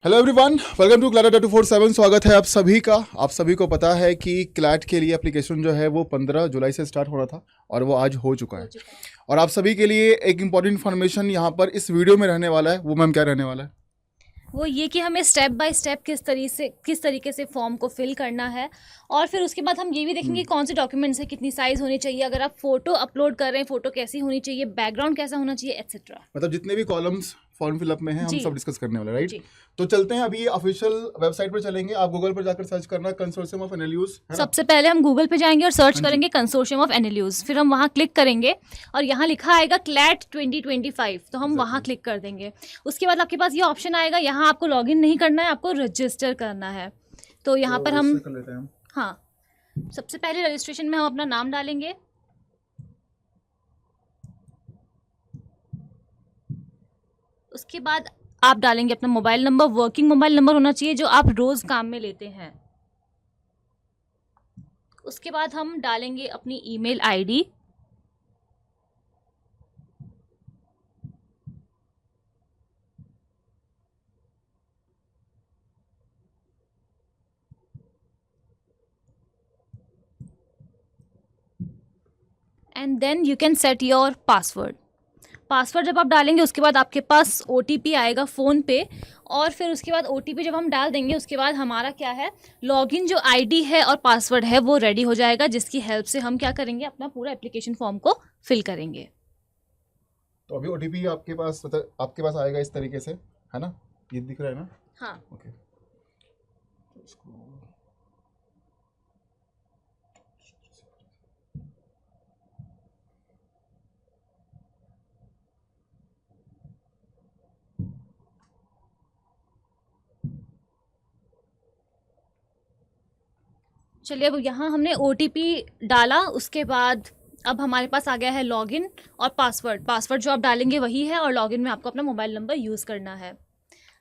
Hello everyone, welcome to CLAT 247। स्वागत है आप सभी का। आप सभी को पता है कि क्लैट के लिए एप्लीकेशन जो है वो 15 जुलाई से स्टार्ट होना था और वो आज हो चुका है। और आप सभी के लिए एक इम्पॉर्टेंट इन्फॉर्मेशन यहाँ पर इस वीडियो में रहने वाला है। वो मैम क्या रहने वाला है? वो ये कि हमें स्टेप बाय स्टेप किस तरीके से फॉर्म को फिल करना है। और फिर उसके बाद हम ये भी देखेंगे कौन से डॉक्यूमेंट्स है, कितनी साइज़ होनी चाहिए, अगर आप फोटो अपलोड कर रहे हैं फोटो कैसी होनी चाहिए, बैकग्राउंड कैसा होना चाहिए, एट्सेट्रा। मतलब जितने भी कॉलम्स फॉर्म फिलअप में हैं हम जी सब डिस्कस करने वाले, राइट? जी। तो चलते हैं, अभी ऑफिशियल वेबसाइट पर चलेंगे। आप गूगल पर जाकर सर्च करना कंसोर्शियम ऑफ एनएलयूज, है ना? सबसे पहले हम गूगल पे जाएंगे और सर्च हाँ जी। करेंगे कंसोर्शियम ऑफ एनएलयूज, फिर हम वहाँ क्लिक करेंगे और यहाँ लिखा आएगा क्लैट 2025, तो हम वहाँ क्लिक कर देंगे। उसके बाद आपके पास ये ऑप्शन आएगा, यहाँ आपको लॉगिन नहीं करना है, आपको रजिस्टर करना है। तो यहाँ तो पर हम register कर लेते हैं हम। हाँ, सबसे पहले रजिस्ट्रेशन में हम अपना नाम डालेंगे। उसके बाद आप डालेंगे अपना mobile number, working mobile number होना चाहिए जो आप रोज़ काम में लेते हैं। उसके बाद हम डालेंगे अपनी email ID. And then you can set your password. Password जब आप डालेंगे उसके बाद आपके पास OTP आएगा फ़ोन पे, और फिर उसके बाद OTP जब हम डाल देंगे उसके बाद हमारा क्या है, लॉगिन जो आईडी है और पासवर्ड है वो रेडी हो जाएगा, जिसकी हेल्प से हम क्या करेंगे, अपना पूरा एप्लीकेशन फॉर्म को फिल करेंगे। तो अभी ओटीपी आपके पास, मतलब आपके पास आएगा इस तरीके से, है ना? ये दिख रहा है ना? हाँ। ओके। तो इसको चलिए, अब यहाँ हमने OTP डाला, उसके बाद अब हमारे पास आ गया है लॉगिन और पासवर्ड। पासवर्ड जो आप डालेंगे वही है और लॉगिन में आपको अपना मोबाइल नंबर यूज़ करना है।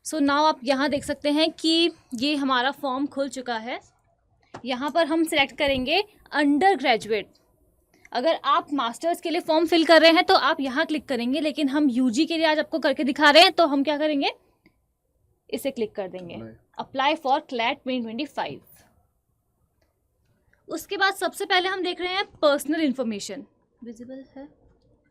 सो नाउ आप यहाँ देख सकते हैं कि ये हमारा फॉर्म खुल चुका है। यहाँ पर हम सिलेक्ट करेंगे अंडर ग्रेजुएट। अगर आप मास्टर्स के लिए फॉर्म फिल कर रहे हैं तो आप यहाँ क्लिक करेंगे, लेकिन हम UG के लिए आज आपको करके दिखा रहे हैं तो हम क्या करेंगे, इसे क्लिक कर देंगे, अप्लाई फॉर क्लैट 2025। उसके बाद सबसे पहले हम देख रहे हैं पर्सनल इन्फॉर्मेशन। विजिबल है?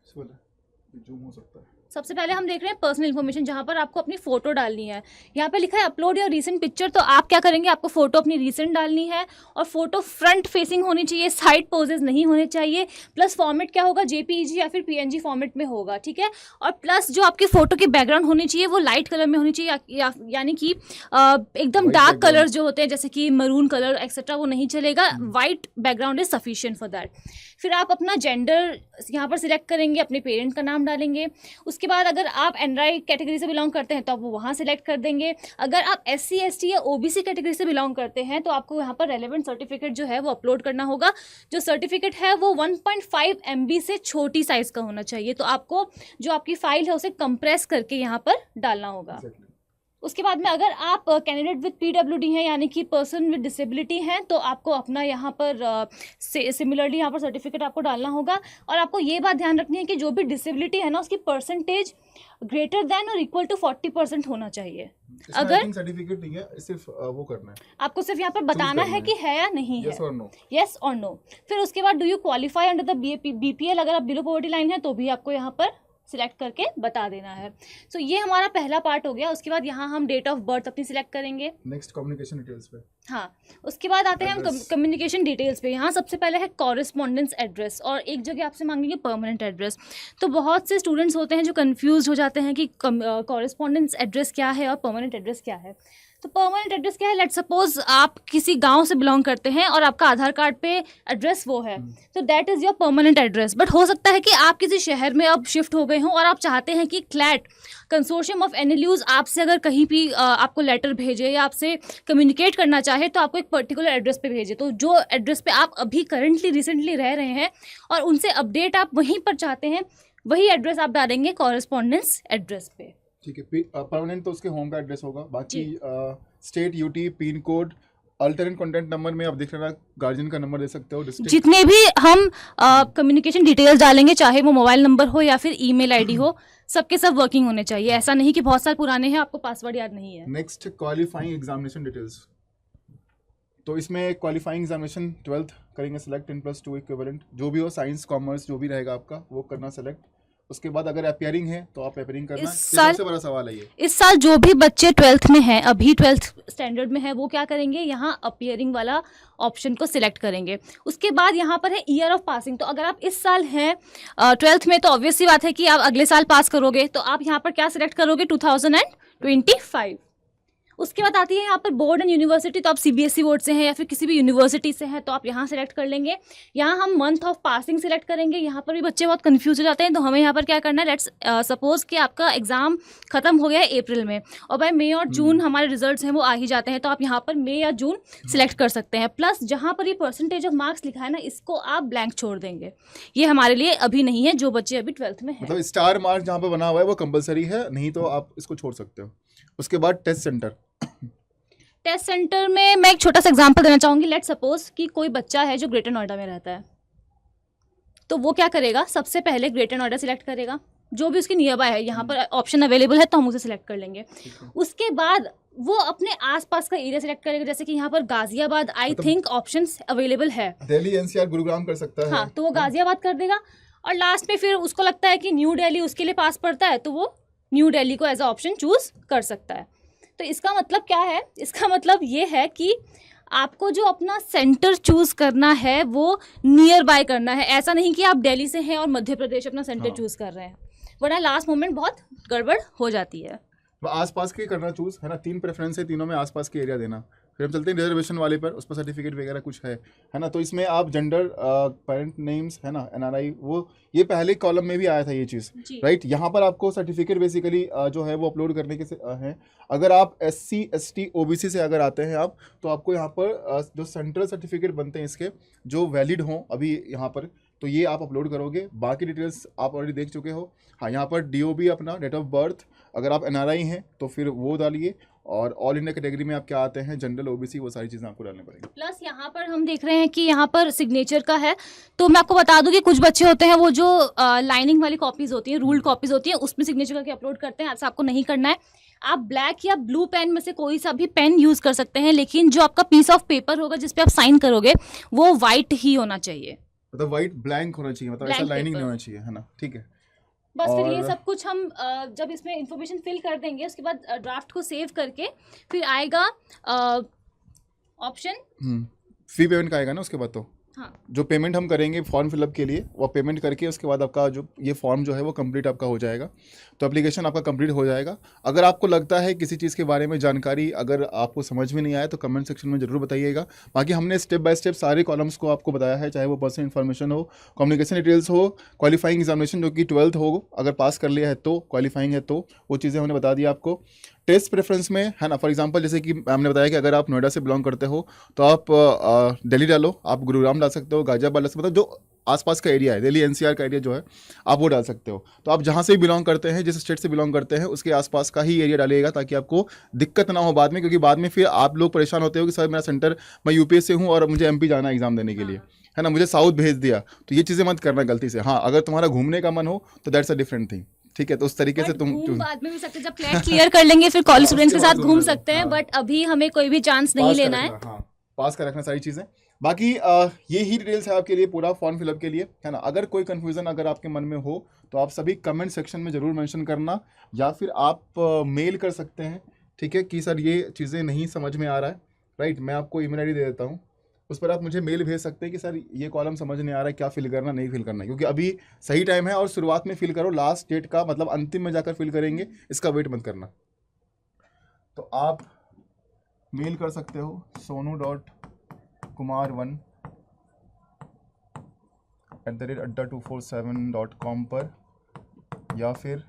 जूम हो सकता है। सबसे पहले हम देख रहे हैं पर्सनल इन्फॉर्मेशन, जहाँ पर आपको अपनी फ़ोटो डालनी है। यहाँ पे लिखा है अपलोड योर रीसेंट पिक्चर, तो आप क्या करेंगे, आपको फ़ोटो अपनी रीसेंट डालनी है और फोटो फ्रंट फेसिंग होनी चाहिए, साइड पोजेज नहीं होने चाहिए। प्लस फॉर्मेट क्या होगा, JPEG या फिर PNG फॉर्मेट में होगा, ठीक है। और प्लस जो आपकी फ़ोटो की बैकग्राउंड होनी चाहिए वो लाइट कलर में होनी चाहिए, यानी कि एकदम White डार्क background। कलर जो होते हैं जैसे कि मरून कलर एक्सेट्रा वो नहीं चलेगा। White background is sufficient for that. फिर आप अपना जेंडर यहाँ पर सिलेक्ट करेंगे, अपने पेरेंट का नाम डालेंगे। उसके बाद अगर आप एनआरआई कैटेगरी से बिलोंग करते हैं तो आप वो वहाँ सेलेक्ट कर देंगे। अगर आप SC ST या OBC कैटेगरी से बिलोंग करते हैं तो आपको यहाँ पर रेलेवेंट सर्टिफिकेट जो है वो अपलोड करना होगा। जो सर्टिफिकेट है वो 1.5 MB से छोटी साइज़ का होना चाहिए, तो आपको जो आपकी फाइल है उसे कंप्रेस करके यहाँ पर डालना होगा। उसके बाद में अगर आप कैंडिडेट विद PWD हैं, यानी कि पर्सन विद डिसेबिलिटी हैं, तो आपको अपना यहाँ पर सिमिलरली यहाँ पर सर्टिफिकेट आपको डालना होगा। और आपको ये बात ध्यान रखनी है कि जो भी डिसेबिलिटी है ना उसकी परसेंटेज ग्रेटर देन और इक्वल टू 40% होना चाहिए। अगर सर्टिफिकेट नहीं है, सिर्फ वो करना है, आपको सिर्फ यहाँ पर बताना है कि है या नहीं है, यस और नो। फिर उसके बाद do you qualify under the BPL, अगर आप बिलो पॉवर्टी लाइन है तो भी आपको यहाँ पर सिलेक्ट करके बता देना है। सो ये हमारा पहला पार्ट हो गया। उसके बाद यहाँ हम डेट ऑफ बर्थ अपनी सिलेक्ट करेंगे। नेक्स्ट कम्युनिकेशन डिटेल्स पे। हाँ, उसके बाद आते हैं हम कम्युनिकेशन डिटेल्स पे। यहाँ सबसे पहले है कॉरेस्पॉन्डेंस एड्रेस, और एक जगह आपसे मांगेंगे परमानेंट एड्रेस। तो बहुत से स्टूडेंट्स होते हैं जो कंफ्यूज हो जाते हैं कि कॉरेस्पॉन्डेंस एड्रेस क्या है और परमानेंट एड्रेस क्या है। तो परमानेंट एड्रेस क्या है, लेट सपोज आप किसी गांव से बिलोंग करते हैं और आपका आधार कार्ड पे एड्रेस वो है, तो that is your permanent address. But हो सकता है कि आप किसी शहर में अब शिफ्ट हो गए हों और आप चाहते हैं कि क्लैट कंसोर्शियम ऑफ एनएलयूज आपसे अगर कहीं भी आपको लेटर भेजे या आपसे कम्युनिकेट करना चाहे तो आपको एक पर्टिकुलर एड्रेस पे भेजे। तो जो एड्रेस पे आप अभी करंटली रिसेंटली रह रहे हैं और उनसे अपडेट आप वहीं पर चाहते हैं, वही एड्रेस आप डालेंगे कॉरेस्पॉन्डेंस एड्रेस पे। ठीक है। परमानेंट तो उसके होम का एड्रेस होगा, बाकी state, UT, pin code, alternate content number में आप देख लेना, गार्जियन का नंबर दे सकते हो, डिस्ट्रिक्ट। जितने भी हम कम्युनिकेशन डिटेल्स डालेंगे, चाहे वो मोबाइल नंबर हो या फिर ईमेल आईडी हो, सबके सब वर्किंग होने चाहिए। ऐसा नहीं कि बहुत साल पुराने हैं, आपको पासवर्ड याद नहीं है। Next qualifying examination details. तो इसमें क्वालिफाइंग एग्जामिनेशन 12th करेंगे सिलेक्ट, 10+2 इक्विवेलेंट, जो भी हो, साइंस कॉमर्स जो भी रहेगा आपका वो करना सेलेक्ट। उसके बाद अगर अपियरिंग है तो आप अपियरिंग करना। ये सबसे बड़ा सवाल है ये। इस साल जो भी बच्चे 12th में हैं, अभी 12th स्टैंडर्ड में है, वो क्या करेंगे, यहाँ अपियरिंग वाला ऑप्शन को सिलेक्ट करेंगे। उसके बाद यहाँ पर है ईयर ऑफ पासिंग। तो अगर आप इस साल हैं 12th में, तो ऑब्वियस सी बात है कि आप अगले साल पास करोगे, तो आप यहाँ पर क्या सिलेक्ट करोगे, 2025। उसके बाद आती है यहाँ पर बोर्ड एंड यूनिवर्सिटी। तो आप सीबीएसई बोर्ड से हैं या फिर किसी भी यूनिवर्सिटी से हैं, तो आप यहाँ सेलेक्ट कर लेंगे। यहाँ हम मंथ ऑफ पासिंग सिलेक्ट करेंगे। यहाँ पर भी बच्चे बहुत कंफ्यूज हो जाते हैं, तो हमें यहाँ पर क्या करना है, लेट्स सपोज कि आपका एग्जाम खत्म हो गया है अप्रैल में, और बाय मई और जून हमारे रिजल्ट्स हैं वो आ ही जाते हैं, तो आप यहाँ पर मई या जून सिलेक्ट कर सकते हैं। प्लस जहाँ पर ये परसेंटेज ऑफ मार्क्स लिखा है ना, इसको आप ब्लैंक छोड़ देंगे। ये हमारे लिए अभी नहीं है, जो बच्चे अभी 12th में हैं। मतलब स्टार मार्क जहाँ पे बना हुआ है वो कंपलसरी है, नहीं तो आप इसको छोड़ सकते हो। उसके बाद टेस्ट सेंटर। टेस्ट सेंटर में मैं एक छोटा सा एग्जांपल देना चाहूँगी। लेट सपोज कि कोई बच्चा है जो ग्रेटर नोएडा में रहता है, तो वो क्या करेगा, सबसे पहले ग्रेटर नोएडा सिलेक्ट करेगा, जो भी उसके नियर बाय है। यहाँ पर ऑप्शन अवेलेबल है तो हम उसे सिलेक्ट कर लेंगे। उसके बाद वो अपने आसपास का एरिया सिलेक्ट करेगा, जैसे कि यहाँ पर Ghaziabad I think option available है। दिल्ली एनसीआर गुरुग्राम कर सकता है। हाँ, तो वो गाजियाबाद कर देगा। और लास्ट में फिर उसको लगता है कि न्यू दिल्ली उसके लिए पास पड़ता है, तो वो न्यू दिल्ली को एज अ ऑप्शन चूज कर सकता है। तो इसका मतलब क्या है, इसका मतलब ये है कि आपको जो अपना सेंटर चूज करना है वो नियर बाय करना है। ऐसा नहीं कि आप दिल्ली से हैं और मध्य प्रदेश अपना सेंटर चूज कर रहे हैं, वरना लास्ट मोमेंट बहुत गड़बड़ हो जाती है। आसपास के करना चूज है ना, 3 प्रेफरेंस है, तीनों में आसपास के एरिया देना। फिर हम चलते हैं रिजर्वेशन वाले पर, उस पर सर्टिफिकेट वगैरह कुछ है ना। तो इसमें आप जेंडर, पेरेंट नेम्स है ना, एनआरआई, वो ये पहले कॉलम में भी आया था ये चीज़, राइट। यहाँ पर आपको सर्टिफिकेट बेसिकली जो है वो अपलोड करने के है। अगर आप SC ST OBC से अगर आते हैं आप, तो आपको यहाँ पर जो सेंट्रल सर्टिफिकेट बनते हैं इसके, जो वैलिड हों अभी यहाँ पर, तो ये आप अपलोड करोगे। बाकी डिटेल्स आप ऑलरेडी देख चुके हो। हाँ, यहाँ पर DOB अपना, डेट ऑफ बर्थ, अगर आप NRI हैं तो फिर वो डालिए, और ऑल इंडिया कैटेगरी में आप क्या आते हैं, जनरल, OBC, वो सारी चीज़ें आपको डालनी पड़ेगी। प्लस यहाँ पर हम देख रहे हैं कि यहाँ पर सिग्नेचर का है, तो मैं आपको बता दूं कि कुछ बच्चे होते हैं वो जो लाइनिंग वाली कॉपीज होती हैं, रूल्ड कॉपीज होती हैं, उसमें सिग्नेचर करके अपलोड करते हैं। ऐसा आपको नहीं करना है। आप ब्लैक या ब्लू पेन में से कोई सा भी पेन यूज कर सकते हैं, लेकिन जो आपका पीस ऑफ पेपर होगा जिसपे आप साइन करोगे वो वाइट ही होना चाहिए, मतलब वाइट ब्लैंक होना चाहिए, मतलब ऐसा लाइनिंग नहीं होना चाहिए, है ना, ठीक है। बस फिर ये सब कुछ हम जब इसमें इंफॉर्मेशन फिल कर देंगे, उसके बाद ड्राफ्ट को सेव करके फिर आएगा ऑप्शन फी पेमेंट का आएगा ना उसके बाद। तो हाँ, जो पेमेंट हम करेंगे फॉर्म फिलअप के लिए, वो पेमेंट करके उसके बाद आपका जो ये फॉर्म जो है वो कंप्लीट आपका हो जाएगा, तो एप्लीकेशन आपका कंप्लीट हो जाएगा। अगर आपको लगता है किसी चीज़ के बारे में जानकारी अगर आपको समझ में नहीं आया तो कमेंट सेक्शन में ज़रूर बताइएगा। बाकी हमने स्टेप बाय स्टेप सारे कॉलम्स को आपको बताया है, चाहे वो पर्सनल इन्फॉर्मेशन हो, कम्युनिकेशन डिटेल्स हो, क्वालिफाइंग एग्जामिनेशन जो कि 12th हो, अगर पास कर लिया है तो क्वालिफाइंग है, तो वो चीज़ें हमने बता दी आपको। टेस्ट प्रेफरेंस में है ना, फॉर एग्जांपल जैसे कि हमने बताया कि अगर आप नोएडा से बिलोंग करते हो तो आप दिल्ली डालो, आप गुरुग्राम डाल सकते हो, गाजियाबाद डाल सकते हो, मतलब जो आसपास का एरिया है, दिल्ली NCR का एरिया जो है आप वो डाल सकते हो। तो आप जहाँ से भी बिलोंग करते हैं, जिस स्टेट से बिलोंग करते हैं, उसके आसपास का ही एरिया डालिएगा, ताकि आपको दिक्कत ना हो बाद में, क्योंकि बाद में फिर आप लोग परेशान होते हो कि सर मेरा सेंटर, मैं यूपी से हूँ और मुझे MP जाना है एग्जाम देने के लिए, है ना, मुझे साउथ भेज दिया। तो ये चीज़ें मत करना गलती से। हाँ, अगर तुम्हारा घूमने का मन हो तो दैट्स अ डिफरेंट थिंग, ठीक है। तो उस तरीके से तुम बाद में भी सकते, जब क्लैट क्लियर कर लेंगे फिर कॉलेज स्टूडेंट्स के साथ घूम सकते हैं, बट अभी हमें कोई भी चांस नहीं लेना है। हाँ, पास कर रखना सारी चीज़ें। बाकी ये ही डिटेल्स है आपके लिए पूरा फॉर्म फिलअप के लिए, है ना। अगर कोई कंफ्यूजन अगर आपके मन में हो तो आप सभी कमेंट सेक्शन में ज़रूर मेंशन करना, या फिर आप मेल कर सकते हैं, ठीक है, कि सर ये चीज़ें नहीं समझ में आ रहा है, राइट। मैं आपको ईमेल ID दे देता हूँ, उस पर आप मुझे मेल भेज सकते हैं कि सर ये कॉलम समझ नहीं आ रहा है, क्या फिल करना, नहीं फिल करना है, क्योंकि अभी सही टाइम है और शुरुआत में फिल करो, लास्ट डेट का मतलब अंतिम में जाकर फिल करेंगे, इसका वेट मत करना। तो आप मेल कर सकते हो sonu.kumar1@247.com पर, या फिर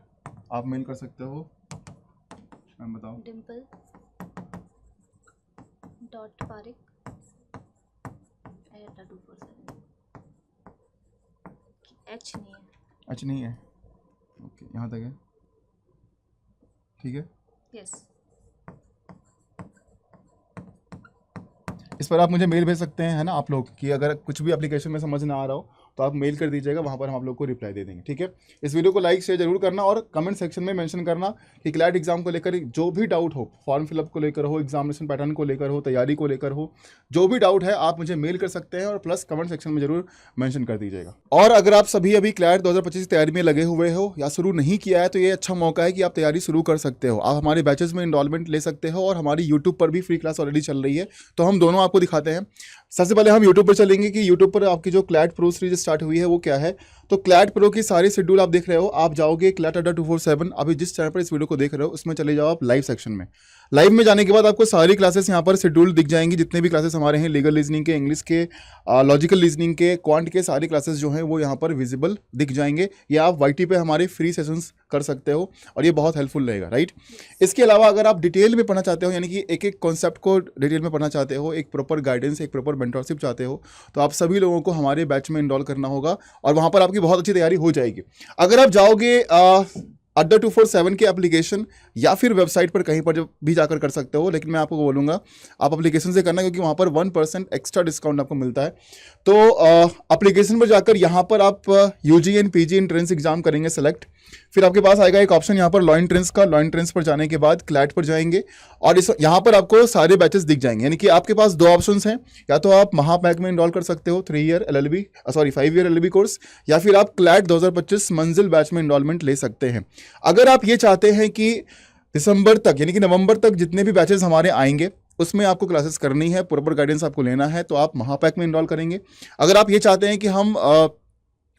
आप मेल कर सकते हो, मैं बताऊँ, dimple.parik@247 H नहीं है, अच्छा नहीं है, ओके, यहाँ तक है, ठीक है। यस। इस पर आप मुझे मेल भेज सकते हैं, है ना आप लोग, कि अगर कुछ भी एप्लीकेशन में समझ ना आ रहा हो तो आप मेल कर दीजिएगा, वहाँ पर हम आप लोग को रिप्लाई दे देंगे, ठीक है। इस वीडियो को लाइक शेयर जरूर करना और कमेंट सेक्शन में मेंशन करना कि क्लैट एग्जाम को लेकर जो भी डाउट हो, फॉर्म फिलअप को लेकर हो, एग्जामिनेशन पैटर्न को लेकर हो, तैयारी को लेकर हो, जो भी डाउट है आप मुझे मेल कर सकते हैं और प्लस कमेंट सेक्शन में जरूर मेंशन कर दीजिएगा। और अगर आप सभी अभी क्लैट 2025 की तैयारी में लगे हुए हो या शुरू नहीं किया है तो ये अच्छा मौका है कि आप तैयारी शुरू कर सकते हो। आप हमारे बैचेस में इनरोलमेंट ले सकते हो और हमारी यूट्यूब पर भी फ्री क्लास ऑलरेडी चल रही है, तो हम दोनों आपको दिखाते हैं। सबसे पहले हम यूट्यूब पर चलेंगे कि यूट्यूब पर आपकी जो क्लैट प्रो सीरीज स्टार्ट हुई है वो क्या है। तो क्लैट प्रो की सारी शेड्यूल आप देख रहे हो, आप जाओगे क्लैट अड्डा 247, अभी जिस चैनल पर इस वीडियो को देख रहे हो उसमें चले जाओ आप लाइव सेक्शन में। लाइव में जाने के बाद आपको सारी क्लासेस यहाँ पर शेड्यूल दिख जाएंगी, जितने भी क्लासेस हमारे हैं, लीगल रीजनिंग के, इंग्लिश के, लॉजिकल रीजनिंग के, क्वांट के, सारी क्लासेस जो हैं वो यहाँ पर विजिबल दिख जाएंगे। या आप वाईटी पे हमारे फ्री सेशंस कर सकते हो और ये बहुत हेल्पफुल रहेगा, राइट। इसके अलावा अगर आप डिटेल में पढ़ना चाहते हो, यानी कि एक एक कॉन्सेप्ट को डिटेल में पढ़ना चाहते हो, एक प्रॉपर गाइडेंस, एक प्रॉपर मेंटरशिप चाहते हो, तो आप सभी लोगों को हमारे बैच में इनरोल करना होगा और वहाँ पर आपकी बहुत अच्छी तैयारी हो जाएगी। अगर आप जाओगे अड्डा 247 के एप्लीकेशन या फिर वेबसाइट पर कहीं पर जो भी जाकर कर सकते हो, लेकिन मैं आपको बोलूँगा आप एप्लीकेशन से करना, क्योंकि वहाँ पर 1% एक्स्ट्रा डिस्काउंट आपको मिलता है। तो एप्लीकेशन पर जाकर यहाँ पर आप UG and PG entrance exam करेंगे सेलेक्ट, फिर आपके पास आएगा एक ऑप्शन यहाँ पर लॉ एंट्रेंस का। लॉ एंट्रेंस पर जाने के बाद क्लैट पर जाएंगे और इस यहाँ पर आपको सारे बैचेस दिख जाएंगे, यानी कि आपके पास दो ऑप्शंस हैं, या तो आप महापैक में इनरोल कर सकते हो 5 ईयर एलएलबी कोर्स, या फिर आप क्लैट 2025 मंजिल बैच में इनरोलमेंट ले सकते हैं। अगर आप ये चाहते हैं कि दिसंबर तक यानी कि नवंबर तक जितने भी बैचेस हमारे आएंगे उसमें आपको क्लासेस करनी है, प्रॉपर गाइडेंस आपको लेना है, तो आप महापैक में इनरोल करेंगे। अगर आप ये चाहते हैं कि हम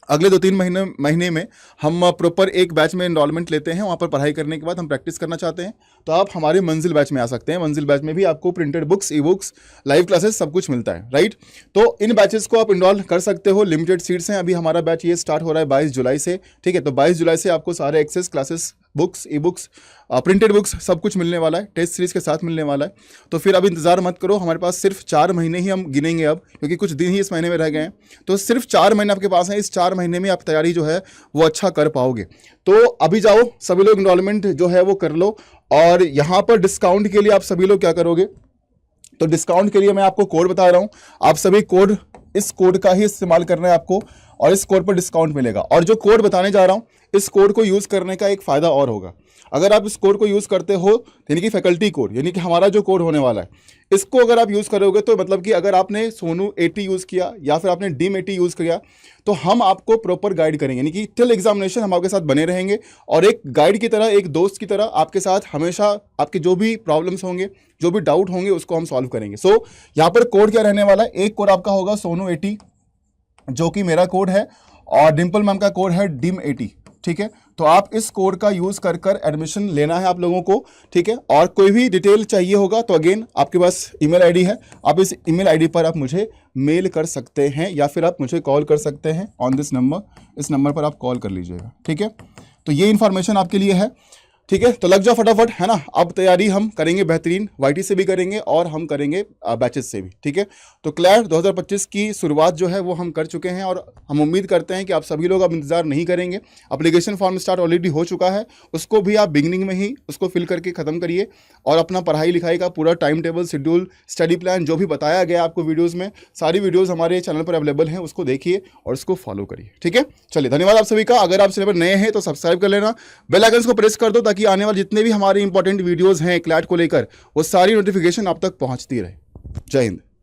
अगले 2-3 महीने में हम प्रॉपर एक बैच में इनरोलमेंट लेते हैं, वहाँ पर पढ़ाई करने के बाद हम प्रैक्टिस करना चाहते हैं, तो आप हमारे मंजिल बैच में आ सकते हैं। मंजिल बैच में भी आपको printed books, e books, live classes सब कुछ मिलता है, राइट। तो इन बैचेस को आप इनरोल कर सकते हो, लिमिटेड सीट्स हैं। अभी हमारा बैच ये स्टार्ट हो रहा है 22 जुलाई से, ठीक है। तो 22 जुलाई से आपको सारे access, classes, books, e books, printed books सब कुछ मिलने वाला है, टेस्ट सीरीज के साथ मिलने वाला है। तो फिर अब इंतजार मत करो, हमारे पास सिर्फ 4 महीने ही हम गिनेंगे अब, क्योंकि कुछ दिन ही इस महीने में रह गए हैं। तो सिर्फ 4 महीने आपके पास हैं, इस 4 महीने में आप तैयारी जो है वो अच्छा कर पाओगे। तो अभी जाओ, सभी लोग इनरोलमेंट जो है वो कर लो। और यहाँ पर डिस्काउंट के लिए आप सभी लोग क्या करोगे, तो डिस्काउंट के लिए मैं आपको कोड बता रहा हूँ, आप सभी कोड, इस कोड का ही इस्तेमाल करना है आपको और इस कोड पर डिस्काउंट मिलेगा। और जो कोड बताने जा रहा हूँ, इस कोड को यूज़ करने का एक फ़ायदा और होगा। अगर आप इस कोड को यूज़ करते हो, यानी कि फैकल्टी कोड, यानी कि हमारा जो कोड होने वाला है, इसको अगर आप यूज़ करोगे तो मतलब कि अगर आपने सोनू 80 यूज़ किया या फिर आपने डीम 80 यूज़ किया, तो हम आपको प्रॉपर गाइड करेंगे, यानी कि टिल एग्जामिनेशन हम आपके साथ बने रहेंगे और एक गाइड की तरह, एक दोस्त की तरह आपके साथ हमेशा आपके जो भी प्रॉब्लम्स होंगे, जो भी डाउट होंगे, उसको हम सॉल्व करेंगे। सो यहाँ पर कोड क्या रहने वाला है, एक कोड आपका होगा सोनू 80, जो कि मेरा कोड है, और डिम्पल मैम का कोड है डीम 80, ठीक है। तो आप इस कोड का यूज़ कर कर एडमिशन लेना है आप लोगों को, ठीक है। और कोई भी डिटेल चाहिए होगा तो अगेन आपके पास ईमेल आईडी है, आप इस ईमेल आईडी पर आप मुझे मेल कर सकते हैं या फिर आप मुझे कॉल कर सकते हैं ऑन दिस नंबर, इस नंबर पर आप कॉल कर लीजिएगा, ठीक है। तो ये इन्फॉर्मेशन आपके लिए है, ठीक है। तो लग जाओ फटाफट, है ना। अब तैयारी हम करेंगे बेहतरीन, वाईटी से भी करेंगे और हम करेंगे बैचेस से भी, ठीक है। तो क्लैट 2025 की शुरुआत जो है वो हम कर चुके हैं और हम उम्मीद करते हैं कि आप सभी लोग अब इंतजार नहीं करेंगे। एप्लीकेशन फॉर्म स्टार्ट ऑलरेडी हो चुका है, उसको भी आप बिगिनिंग में ही उसको फिल करके ख़त्म करिए और अपना पढ़ाई लिखाई का पूरा time table, schedule, study plan जो भी बताया गया आपको वीडियोज़ में, सारी वीडियोज़ हमारे चैनल पर अवेलेबल हैं, उसको देखिए और उसको फॉलो करिए, ठीक है। चलिए, धन्यवाद आप सभी का। अगर आप चैनल पर नए हैं तो सब्सक्राइब कर लेना, बेल आइकन को प्रेस कर दो ताकि आने वाले जितने भी हमारे इंपॉर्टेंट वीडियोस हैं क्लैट को लेकर वो सारी नोटिफिकेशन आप तक पहुंचती रहे। जय हिंद।